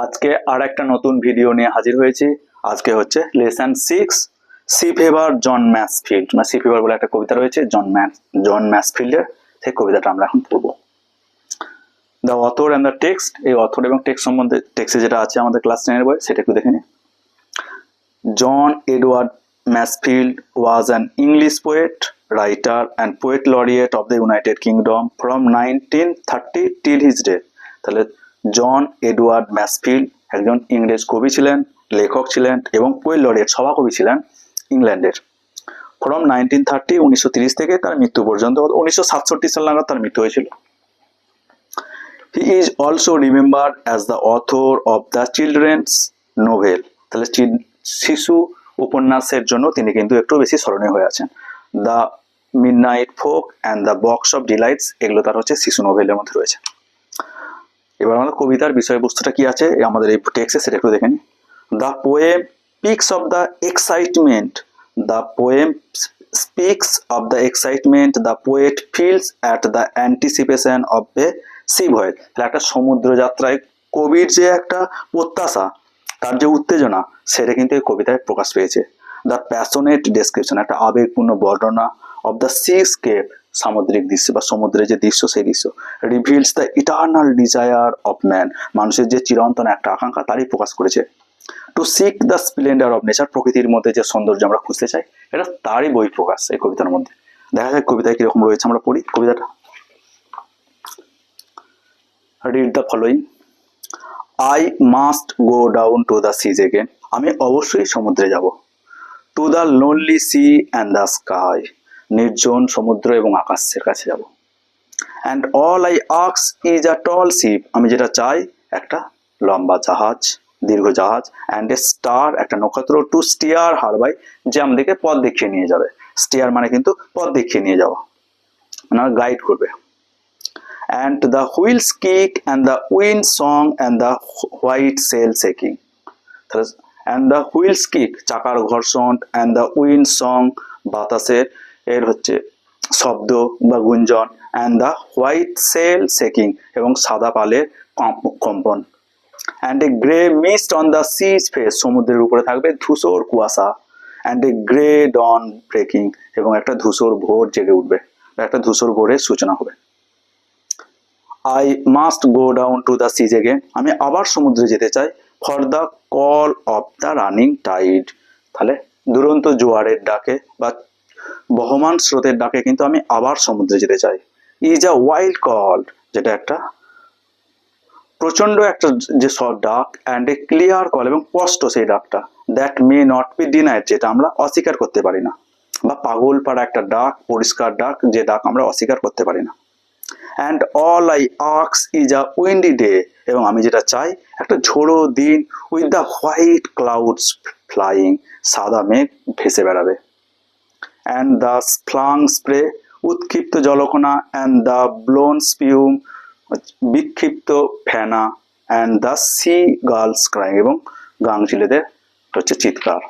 আজকে আর একটা নতুন ভিডিও নিয়ে হাজির হয়েছি। আজকে হচ্ছে লেসন 6 সি ফেভার জন ম্যাসফিল্ড। সি ফেভার বলে একটা কবিতা রয়েছে জন ম্যাসফিল্ডের, সেই কবিতাটা আমরা এখন পড়ব। The author and the text, এই অথর এবং টেক্সট সম্বন্ধে টেক্সটে যেটা আছে আমাদের ক্লাস 10 এর বই, সেটা একটু দেখে নিই। জন Edward ম্যাসফিল্ড was an English poet, writer and poet laureate of the United Kingdom from 1930 till his death। তাহলে জন এডওয়ার্ড ম্যাসফিল্ড একজন ইংরেজ কবি ছিলেন, লেখক ছিলেন এবং পোয়েট লরিয়েট সভাকবি ছিলেন ইংল্যান্ডের। ফ্রম 1930 1930 থেকে তার মৃত্যু পর্যন্ত 1967 সাল নাগাদ তার মৃত্যু হয়েছিল। He is also remembered as the author of the children's novel. তাহলে শিশু উপন্যাসের জন্য তিনি কিন্তু একটু বেশি স্মরণীয় হয়ে আছেন। The midnight folk and the box of delights, এগুলো তার হচ্ছে শিশু নোভেলের মধ্যে রয়েছে। এবার আমাদের কবিতার বিষয়বস্তুটা কি আছে আমাদের এই টেক্সটে সেটা একটু দেখে নিই। The poem speaks of the excitement, the poem speaks of the excitement the poet feels at the anticipation of A C voice. তাহলে একটা সমুদ্র যাত্রায় কবির যে একটা প্রত্যাশা, তার যে উত্তেজনা, সেটা কিন্তু এই কবিতায় প্রকাশ পেয়েছে। দ্য প্যাশনেট ডেসক্রিপশন, একটা আবেগপূর্ণ বর্ণনা অফ দ্য সি স্কেপ, সামুদ্রিক দৃশ্য বা সমুদ্রের যে দৃশ্য, সেই দৃশ্য। Reveals the eternal desire of man, মানুষের যে চিরন্তন একটা আকাঙ্ক্ষা, তারই প্রকাশ করেছে। To seek the Splendor of nature, প্রকৃতির মধ্যে যে সৌন্দর্য আমরা খুঁজতে চাই, এটা তারই বই প্রকাশ এই কবিতার মধ্যে। দেখা যায় কবিতায় কিরকম রয়েছে, আমরা পড়ি কবিতাটা। Read the following. I must go down to the seas again, আমি অবশ্যই সমুদ্রে যাব। To the lonely sea and the sky, নির্জন সমুদ্র এবং আকাশের কাছে যাব। And all I ask is a tall ship, আমি যেটা চাই একটা লম্বা জাহাজ, দীর্ঘ জাহাজ। অ্যান্ড এ স্টার, একটা নক্ষত্র। টু স্টিয়ার হার বাই, যে আমাদেরকে পথ দেখিয়ে নিয়ে যাবে। স্টিয়ার মানে কিন্তু পথ দেখিয়ে নিয়ে যাওয়া, মানে গাইড করবে। And the wheels kick and the wind song and the white sail shaking. And the wheels kick, চাকার ঘর্ষণ। অ্যান্ড দ্য উইন্ড সং, বাতাসের এর হচ্ছে শব্দ বা গুঞ্জন। And the white sail shaking, এবং সাদা পালের কম্পন। And a grey mist on the sea's face, সমুদ্রের উপরে থাকবে ধূসর কুয়াশা। And a grey dawn breaking, এবং একটা ধূসর ভোর জেগে উঠবে, একটা ধূসর ভোরের সূচনা হবে। I must go down to the seas again, আমি আবার সমুদ্রে যেতে চাই। For the call of the running tide, তাহলে দুরন্ত জোয়ারের ডাকে বা বহমান স্রোতের ডাকে কিন্তু আমি আবার সমুদ্রে যেতে চাই। ইজ আ ওয়াইল্ড কল, যেটা একটা প্রচন্ড একটা যে ডাক। অ্যান্ড এ ক্লিয়ার কল, এবং স্পষ্ট সেই ডাকটা। That may not be denied, যেটা আমরা অস্বীকার করতে পারি না। বা পাগল পাড়া একটা ডাক, পরিষ্কার ডাক, যে ডাক আমরা অস্বীকার করতে পারি না। And all I ask is a windy day, এবং আমি যেটা চাই একটা ঝোড়ো দিন। With the white clouds flying, সাদা মেঘ ভেসে বেড়াবে। অ্যান্ড দ্য ফ্লাং স্প্রে, উৎক্ষিপ্ত জলকণা। অ্যান্ড দ্য ব্লোন স্পিউম, বিক্ষিপ্ত ফেনা। And the sea gulls crying, এবং গাংচিলেদের হচ্ছে চিৎকার।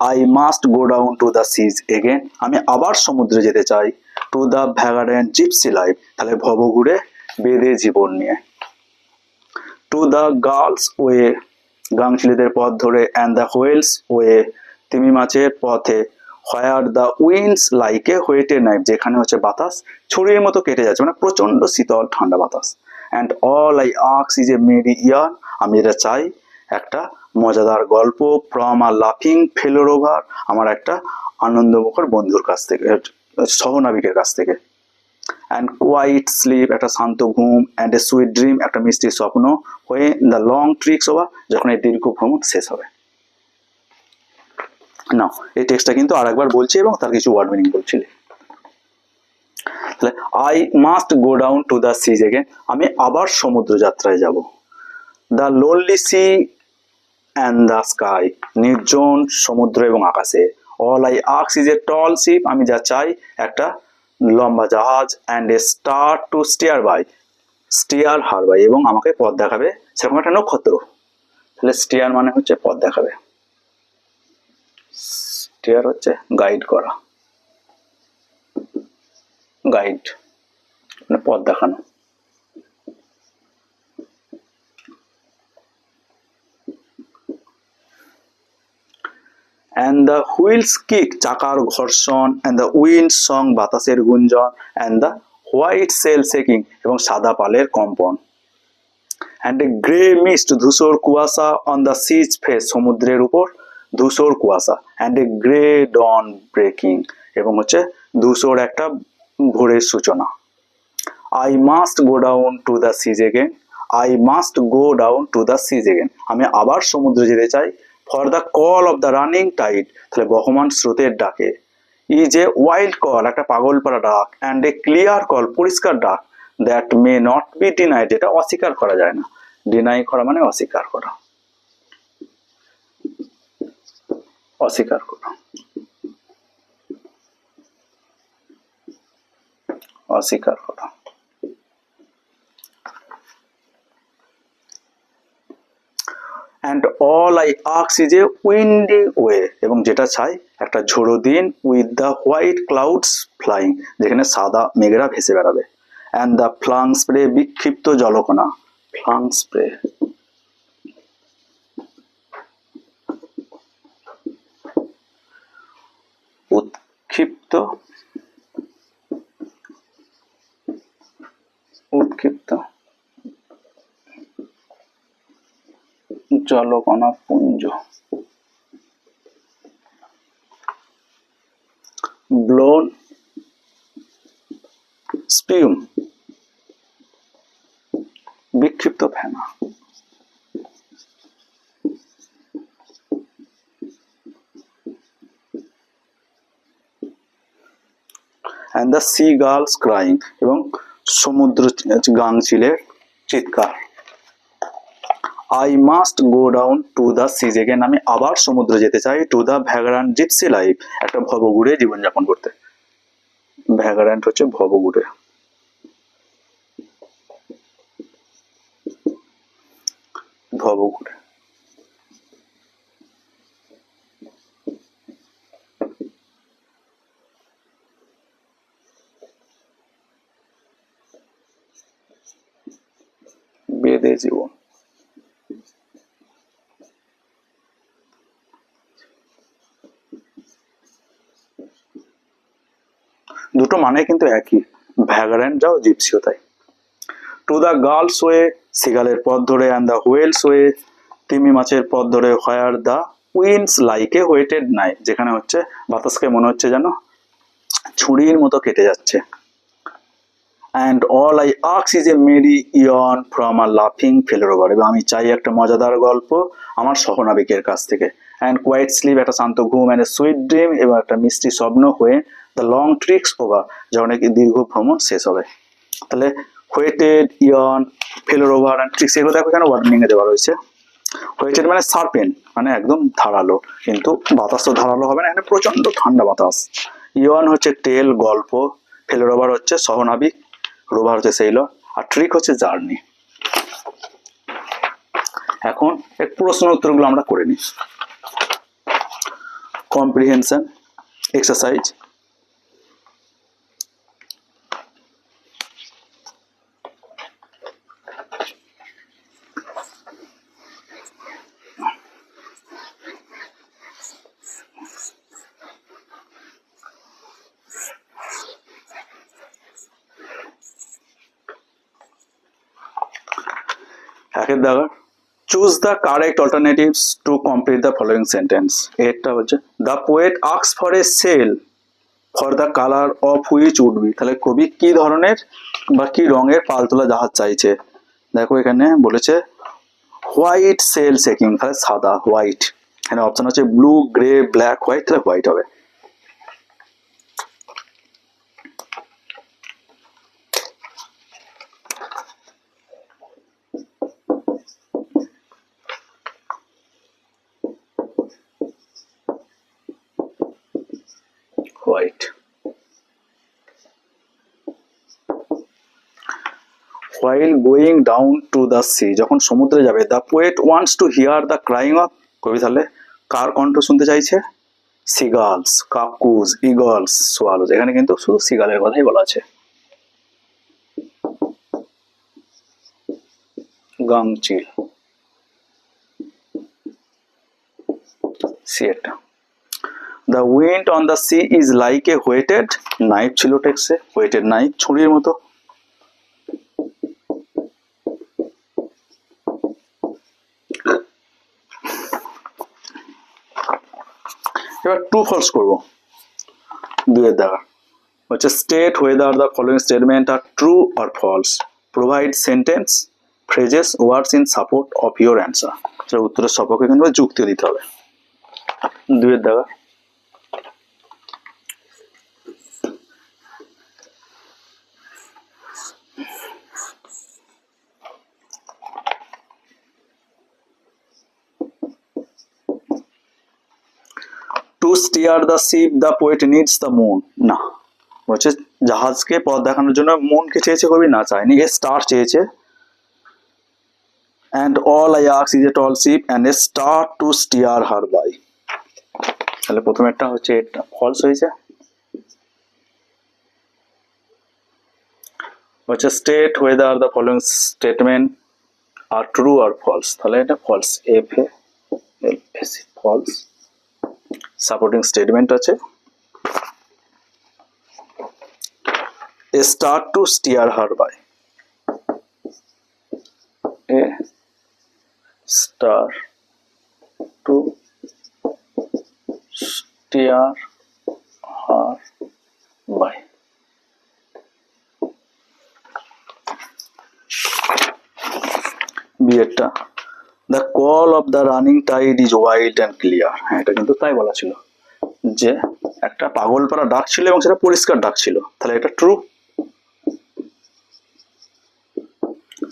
I must go down to the seas again, আমি আবার সমুদ্রে যেতে চাই। To the vagrant gypsy life, তাহলে ভবঘুরে বেদে জীবন নিয়ে। টু দ্য গার্লস ওয়ে, গাংচিলেদের পথ ধরে। অ্যান্ড দ্য হোয়েলস ওয়ে, তিমি মাছের পথে। Where the winds like a whetted knife, যেখানে হচ্ছে বাতাস ছুরির মতো কেটে যাচ্ছে, মানে প্রচন্ড শীতল ঠান্ডা বাতাস। And all I ask is a merry yarn, আমি যেটা চাই একটা মজাদার গল্প। ফ্রম আ লাফিং ফেলো রোভার, আমার একটা আনন্দমুখর বন্ধুর কাছ থেকে, সহনাবিকের কাছ থেকে। অ্যান্ড কোয়াইট স্লিপ, একটা শান্ত ঘুম। অ্যান্ড এ সুইট ড্রিম, একটা মিষ্টি স্বপ্ন। হয়ে দ্য লং ট্রিক্স ওভার, যখন এই দীর্ঘ ভ্রমণ শেষ হবে। না, এই টেক্সটটা কিন্তু আর একবার বলছি এবং তার কিছু ওয়ার্ড মিনিং বলছি। তাহলে I must go down to the seas again, আমি আবার সমুদ্র যাত্রায় যাব। The lonely sea and the sky, নির্জন সমুদ্র এবং আকাশে। All I ask is a tall ship, আমি যা চাই একটা লম্বা জাহাজ। And a star to steer her by, এবং আমাকে পথ দেখাবে সেরকম একটা নক্ষত্র। তাহলে স্টিয়ার মানে হচ্ছে পথ দেখাবে, স্টিয়ার হচ্ছে গাইড করা, গাইড মানে পথ দেখানো। and the wheels kick, চাকার ঘর্ষণ, and the wind song, বাতাসের গুঞ্জন, and the white sail shaking, এবং সাদা পালের কম্পন, and a grey mist, ধূসর কুয়াশা, on the sea's face, সমুদ্রের উপর ধূসর কুয়াশা, and a grey dawn breaking, এবং হচ্ছে ধূসর একটা ভোরের সূচনা। I must go down to the seas again, I must go down to the seas again, আমি আবার সমুদ্রে যেতে চাই, for the call of the running tide, তাহলে বহমান স্রোতের ডাকে, is a wild call, একটা পাগল পারা ডাক, and a clear call, পরিষ্কার ডাক, that may not be denied, এটা অস্বীকার করা যায় না, ডিনাই করা মানে অস্বীকার করা, অস্বীকার করা, অস্বীকার করা। and all I ask is a windy way, এবং যেটা চাই একটা ঝোড়ো দিন, with the white clouds flying, যেখানে সাদা মেঘেরা ভেসে বেড়াবে, and the flung spray, বিক্ষিপ্ত জলকণা, flung spray, উৎক্ষিপ্ত, উৎক্ষিপ্ত জলকণা পুঞ্জ, blown spume, বিক্ষিপ্ত ফেনা, and the seagulls crying, এবং সমুদ্র গাংচিলের চিৎকার। I must go down to the seas again, আমি আবার সমুদ্রে যেতে চাই, to the vagrant gypsy life, একটা ভবঘুরে জীবনযাপন করতে, ভ্যাগ্রান্ট হচ্ছে ভবঘুরে, ভবঘুরে। বেদে জীবন, দুটো মানে কিন্তু একই, ভ্যাগ্রান্ট যাও জিপসিও তাই। টু দ্য গার্লস ওয়ে, সিগালের পথ ধরে, অ্যান্ড দ্য হোয়েলস ওয়ে, তিমি মাছের পথ ধরে, where the winds like a whetted knife, যেখানে হচ্ছে বাতাসকে মনে হচ্ছে যেন ছুরির মতো কেটে যাচ্ছে। And all I ask is a merry yarn from a লাফিং ফেলোর ওভার, এবং আমি চাই একটা মজাদার গল্প আমার সহনাবিকের কাছ থেকে। অ্যান্ড কোয়াইট স্লিপ, একটা শান্ত ঘুম, অ্যান্ড এ সুইট ড্রিম, এবং একটা মিষ্টি স্বপ্ন, হয়ে দ্য লং ট্রিক্স ওভার, যখন নাকি দীর্ঘ ভ্রমণ শেষ হবে। তাহলে হোয়েটেড, ইয়ন, ফেলোর ওভার অ্যান্ড ট্রিক্স, এগুলো দেখো কেন ওয়ার্নিংয়ে দেওয়া রয়েছে। হোয়েটেড মানে সার্পেন, মানে একদম ধারালো, কিন্তু বাতাস তো ধারালো হবে না, এখানে প্রচন্ড ঠান্ডা বাতাস। ইয়ন হচ্ছে টেল, গল্প, ফেলোর ওভার হচ্ছে সহনাবিক, রোভার হচ্ছে সেইলর, আর ট্রিক হচ্ছে জার্নি। এখন এক প্রশ্ন উত্তরগুলো আমরা করে নিই। কম্প্রিহেনশন এক্সারসাইজ, একের দাগা, choose the correct alternatives to complete the following sentence. এরটা হচ্ছে the poet asks for a sail for the colour of which would be, তাহলে কবি কি ধরনের বা কি রঙের পালতোলা জাহাজ চাইছে। দেখো এখানে বলেছে হোয়াইট সেল সেকিং, তাহলে সাদা, হোয়াইট। এখানে অপশন হচ্ছে ব্লু, গ্রে, ব্ল্যাক, হোয়াইট, তাহলে হোয়াইট হবে। White. while going down to the sea, যখন সমুদ্রে যাবে, the poet wants to hear the crying of, কবি তাহলে কার কণ্ঠ শুনতে চাইছে? সিগালস, কাকুজ, ইগলস, সোয়ালোজ, এখানে কিন্তু শুধু সিগালের কথাই বলা আছে। গাংচিল, সি এটা। The wind on the sea is like a whetted knife ছিল টেক্সে, হোয়েটেড নাইফ, ছুরির মতো। এবার ট্রু ফলস করবো, দুয়ের দ্বারা হচ্ছে state whether the following statement are true or false, provide sentence phrases words in support of your answer. সেটা উত্তরের সপক্ষে কিন্তু যুক্তিও দিতে হবে। দুয়ের দ্বারা to steer the ship the poet needs the moon, না বলছে জাহাজকে পথ দেখানোর জন্য মুনকে চেয়েছে কবি, না চায়নি, এ স্টার চেয়েছে। and all I ask is a tall ship and a star to steer her by, তাহলে প্রথমেরটা হচ্ছে এটা ফলস হয়েছে। হচ্ছে state whether the following statement are true or false, তাহলে এটা false, F A L S false. Supporting statement আছে a star to steer her by, a star to steer her by। বিয়েরটা the call of the running tide is wild and clear, হ্যাঁ এটা কিন্তু তাই বলা ছিল যে একটা পাগলপাড়া ডাক ছিল এবং সেটা পরিষ্কার ডাক ছিল, তাহলে এটা ট্রু।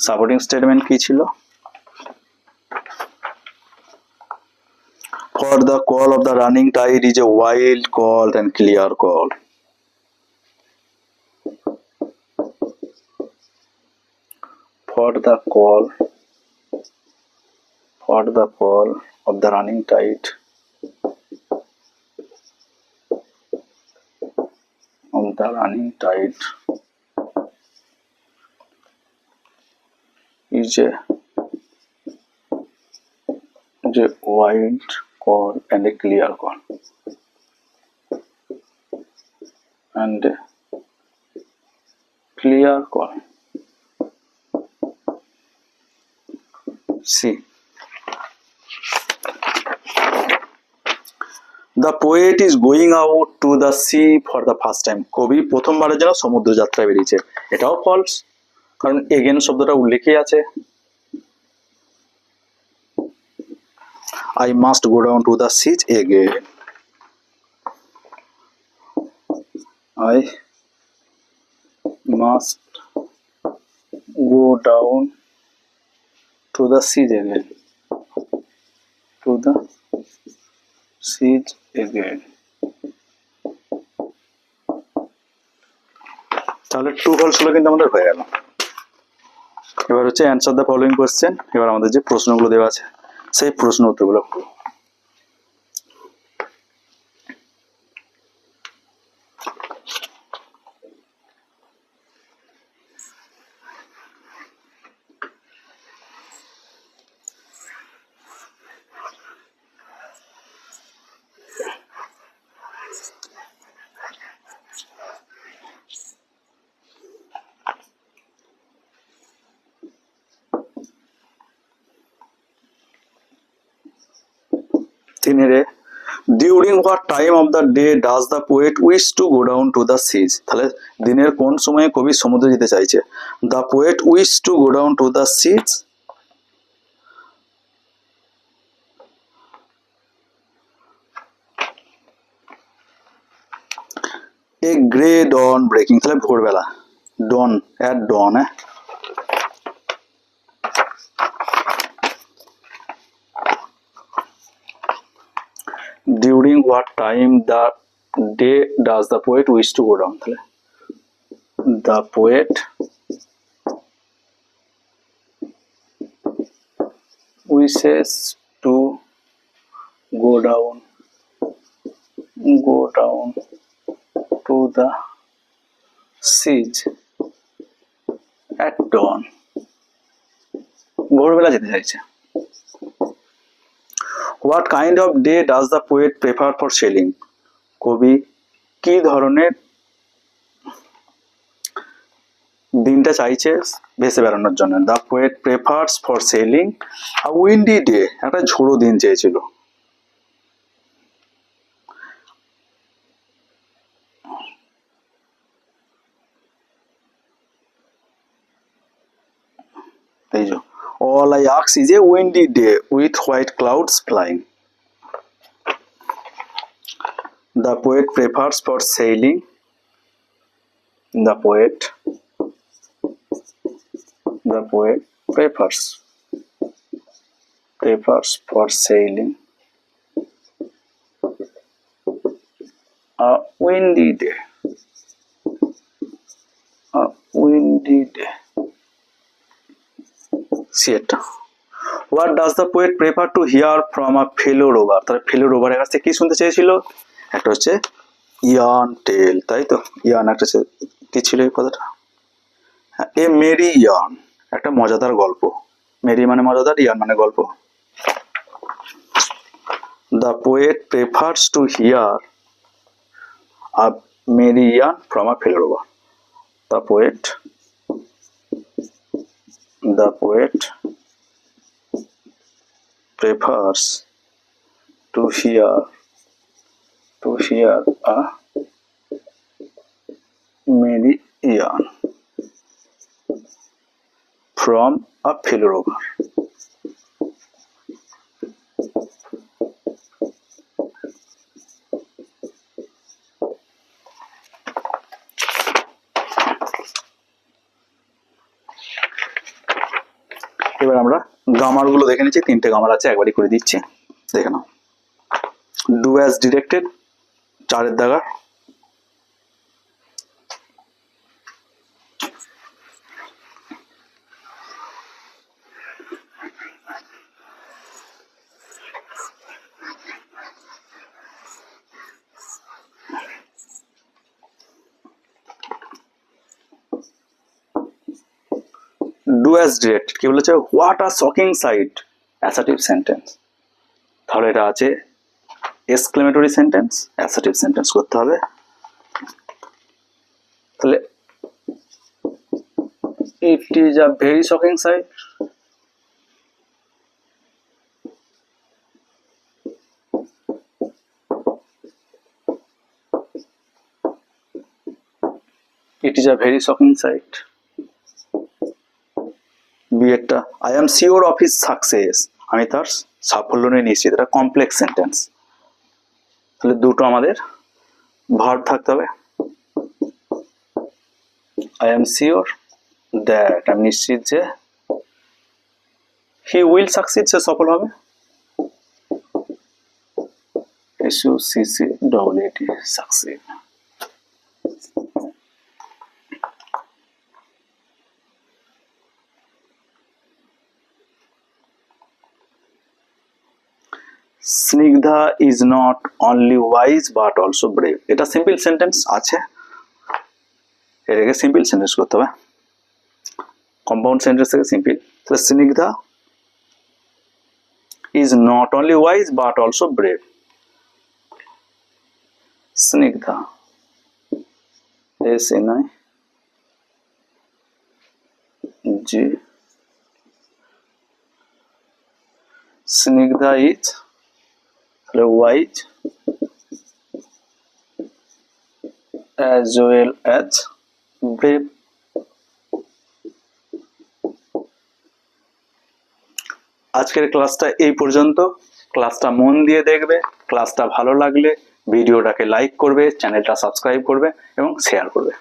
সাপোর্টিং স্টেটমেন্ট কি ছিল? For the call of the running tide is a wild call and clear call. For the call of the running tide is a wild call and a clear call and a clear call. See, the poet is going out to the sea for the first time, কবি প্রথমবারের জন্য সমুদ্র যাত্রায় বেরিয়েছে, এটাও false, কারণ again শব্দটা উল্লেখই আছে। I must go down to the sea again, I must go down to the sea again, to the sea again। তাহলে ট্রু ফলস গুলো কিন্তু আমাদের হয়ে গেল। এবার হচ্ছে অ্যান্সার দ্য ফলোইং কোশ্চেন, এবার আমাদের যে প্রশ্নগুলো দেওয়া আছে সেই প্রশ্ন উত্তরগুলো করব। তিনেরে during what time of the day does the poet wish to go down to the seas, তাহলে দিনের কোন সময়ে কবি সমুদ্রে যেতে চাইছে? The poet wish to go down to the seas a grey dawn breaking, তাহলে ভোরবেলা, ডন অ্যাট ডন, হ্যাঁ during what time the day does the poet wish to go down, তাহলে the poet wishes to go down to the sea at dawn, ভোরবেলা যেতে চাইছে। What kind of day does the poet prefer for sailing? কবি কি ধরনের দিনটা চাইছে ভেসে বেড়ানোর জন্য? The poet prefers for selling a windy day, একটা ঝোড়ো দিন চেয়েছিল। এই যে all I ask is a windy day with white clouds flying. The poet prefers for sailing. The poet prefers for sailing a windy day. A windy day. সেটা what does the poet prefer to here from a fellow rover? তার ফেলো রোভারের কাছ থেকে কি শুনতে চেয়েছিল? একটা হচ্ছে yarn টেল, তাই তো। ইয়ার্ন একটা কি ছিল এই কথাটা? এ মেরি ইয়ার্ন, একটা মজাদার গল্প। মেরি মানে মজাদার, ইয়ার্ন মানে গল্প। The poet prefers to hear a merry yarn from a fellow rover. The poet prefers to hear a merry yarn from a fellow rover. এবার আমরা গ্রামার গুলো দেখে নিচ্ছি। 3টে গ্রামার আছে, একবারই করে দিচ্ছি, দেখে নাও। Do as directed, 4 Daga. Do as directed কি বলেছে? What a shocking sight, assertive sentence. তাহলে এটা আছে এক্সক্লেমেটরি সেন্টেন্স, অ্যাসার্টিভ সেন্টেন্স করতে হবে। তাহলে it is a very shocking sight. It is a very shocking sight. বিয়েরটা I am sure of his success, আমি তার সাফল্য নিয়ে নিশ্চিত। এটা কমপ্লেক্স সেন্টেন্স। তাহলে দুটো আমাদের ভার্ব থাকতে হবে। আই এম শিওর দ্যাট, আমি নিশ্চিত যে। হি উইল সাকসিড, সে সফল হবে। SUCCEED, succeed. Snigdha is not only wise but also brave, এটা সিম্পল সেন্টেন্স আছে, এটাকে সিম্পল সেন্টেন্স করতে হবে। কম্পাউন্ড সেন্টেন্স থেকে সিম্পল। তাহলে Snigdha is not only wise but also brave. Snigdha, SNIG, Snigdha is wise as well as brave. আজকের ক্লাসটা এই পর্যন্ত। ক্লাসটা মন দিয়ে দেখবে। ক্লাসটা ভালো লাগলে ভিডিওটাকে লাইক করবে, চ্যানেলটা সাবস্ক্রাইব করবে এবং শেয়ার করবে।